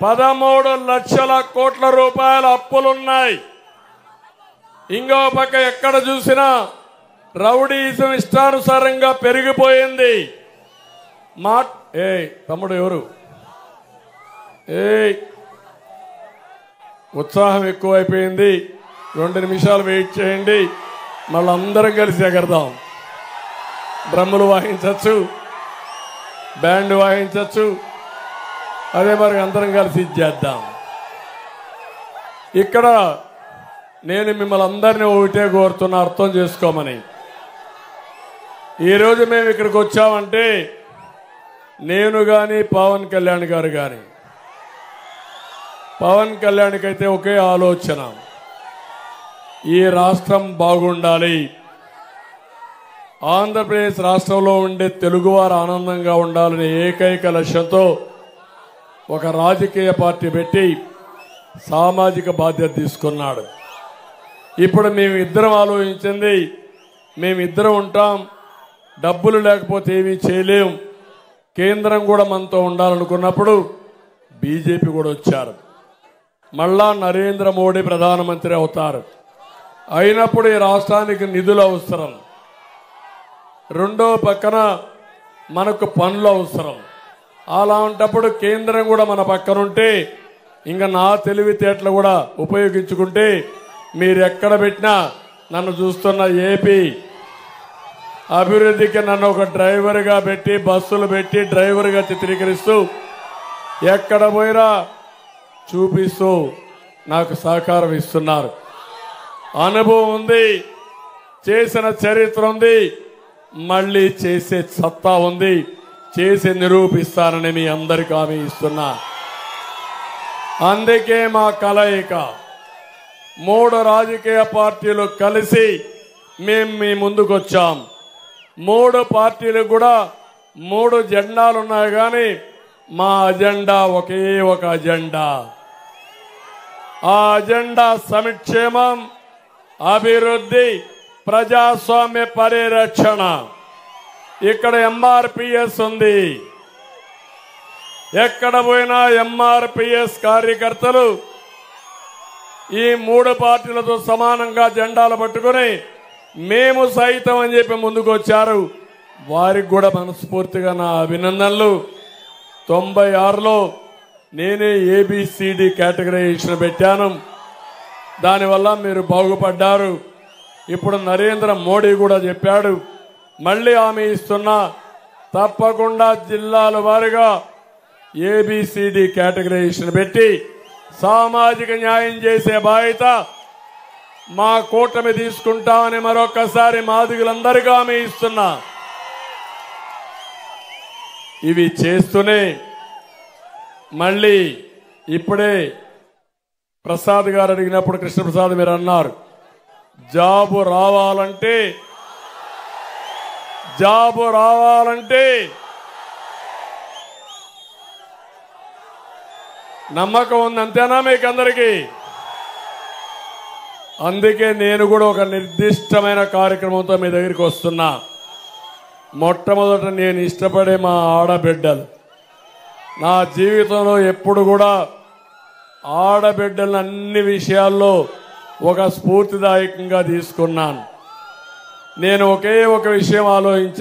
13 లక్షల కోట్ల రూపాయల అప్పులున్నాయి. ఇంకో పక్క ఎక్కడ చూసినా రౌడీజం ఇష్టానుసారంగా పెరిగిపోయింది. తమ్ముడు ఎవరు? ఉత్సాహం ఎక్కువైపోయింది. 2 నిమిషాలు వెయిట్ చేయండి, మళ్ళీ అందరం కలిసి ఎగరదాం. డ్రమ్ములు వాయించచ్చు, బ్యాండ్ వాయించచ్చు, అదే మరి అందరం కలిసి ఇచ్చేద్దాం. ఇక్కడ నేను మిమ్మల్ని అందరినీ ఒకటే కోరుతున్నా, అర్థం చేసుకోమని. ఈరోజు మేము ఇక్కడికి వచ్చామంటే నేను కానీ పవన్ కళ్యాణ్ గారు కానీ, పవన్ కళ్యాణ్కి అయితే ఒకే ఆలోచన, ఈ రాష్ట్రం బాగుండాలి, ఆంధ్రప్రదేశ్ రాష్ట్రంలో ఉండే తెలుగువారు ఆనందంగా ఉండాలనే ఏకైక లక్ష్యంతో ఒక రాజకీయ పార్టీ పెట్టి సామాజిక బాధ్యత తీసుకున్నాడు. ఇప్పుడు మేమిద్దరం ఆలోచించింది, మేమిద్దరం ఉంటాం, డబ్బులు లేకపోతే ఏమీ చేయలేం, కేంద్రం కూడా మనతో ఉండాలనుకున్నప్పుడు బీజేపీ కూడా వచ్చారు. మళ్ళా నరేంద్ర మోడీ ప్రధానమంత్రి అవుతారు. అయినప్పుడు ఈ రాష్ట్రానికి నిధులు అవసరం, రెండో పక్కన మనకు పనులు అవసరం. అలాంటప్పుడు కేంద్రం కూడా మన పక్కనుంటే, ఇంకా నా తెలివితేటలు కూడా ఉపయోగించుకుంటే, మీరు ఎక్కడ పెట్టినా నన్ను చూస్తున్న ఏపీ అభివృద్ధికి నన్ను ఒక డ్రైవర్గా పెట్టి, బస్సులు పెట్టి డ్రైవర్గా చిత్రీకరిస్తూ, ఎక్కడ పోయినా చూపిస్తూ నాకు సహకారం ఇస్తున్నారు. అనుభవం ఉంది, చేసిన చరిత్ర ఉంది, మళ్ళీ చేసే సత్తా ఉంది, చేసి నిరూపిస్తానని మీ అందరికీ హామీ ఇస్తున్నా. అందుకే మా కలయిక 3 రాజకీయ పార్టీలు కలిసి మేము మీ ముందుకు వచ్చాం. 3 పార్టీలకు కూడా 3 జెండాలు ఉన్నాయి, కానీ మా అజెండా ఒకే ఒక అజెండా. ఆ అజెండా సంక్షేమం, అభివృద్ధి, ప్రజాస్వామ్య పరిరక్షణ. ఇక్కడ ఎంఆర్పిఎస్ ఉంది, ఎక్కడ పోయినా ఎంఆర్పిఎస్ కార్యకర్తలు ఈ 3 పార్టీలతో సమానంగా జెండాలు పట్టుకుని మేము సైతం అని చెప్పి ముందుకు వచ్చారు. వారికి కూడా మనస్ఫూర్తిగా నా అభినందనలు. 96లో నేనే ఏబిసిడి కేటగరైజేషన్ పెట్టాను, దానివల్ల మీరు బాగుపడ్డారు. ఇప్పుడు నరేంద్ర మోడీ కూడా చెప్పాడు, మళ్ళీ హామీ ఇస్తున్నా, తప్పకుండా జిల్లాల వారీగా ఏబిసిడి కేటగరైజేషన్ పెట్టి సామాజిక న్యాయం చేసే బాధ్యత మా కూటమి తీసుకుంటామని మరొకసారి మాదిగలందరికీ హామీ ఇస్తున్నా. ఇవి చేస్తూనే మళ్ళీ ఇప్పుడే ప్రసాద్ గారు అడిగినప్పుడు, కృష్ణప్రసాద్ మీరు అన్నారు, జాబు రావాలంటే నమ్మకం ఉంది, అంతేనా మీకు అందరికీ? అందుకే నేను కూడా ఒక నిర్దిష్టమైన కార్యక్రమంతో మీ దగ్గరికి వస్తున్నా. మొట్టమొదట నేను ఇష్టపడే మా ఆడబిడ్డలు. నా జీవితంలో ఎప్పుడు కూడా ఆడబిడ్డలను అన్ని విషయాల్లో ఒక స్ఫూర్తిదాయకంగా తీసుకున్నాను. నేను ఒకే ఒక విషయం ఆలోచించాను.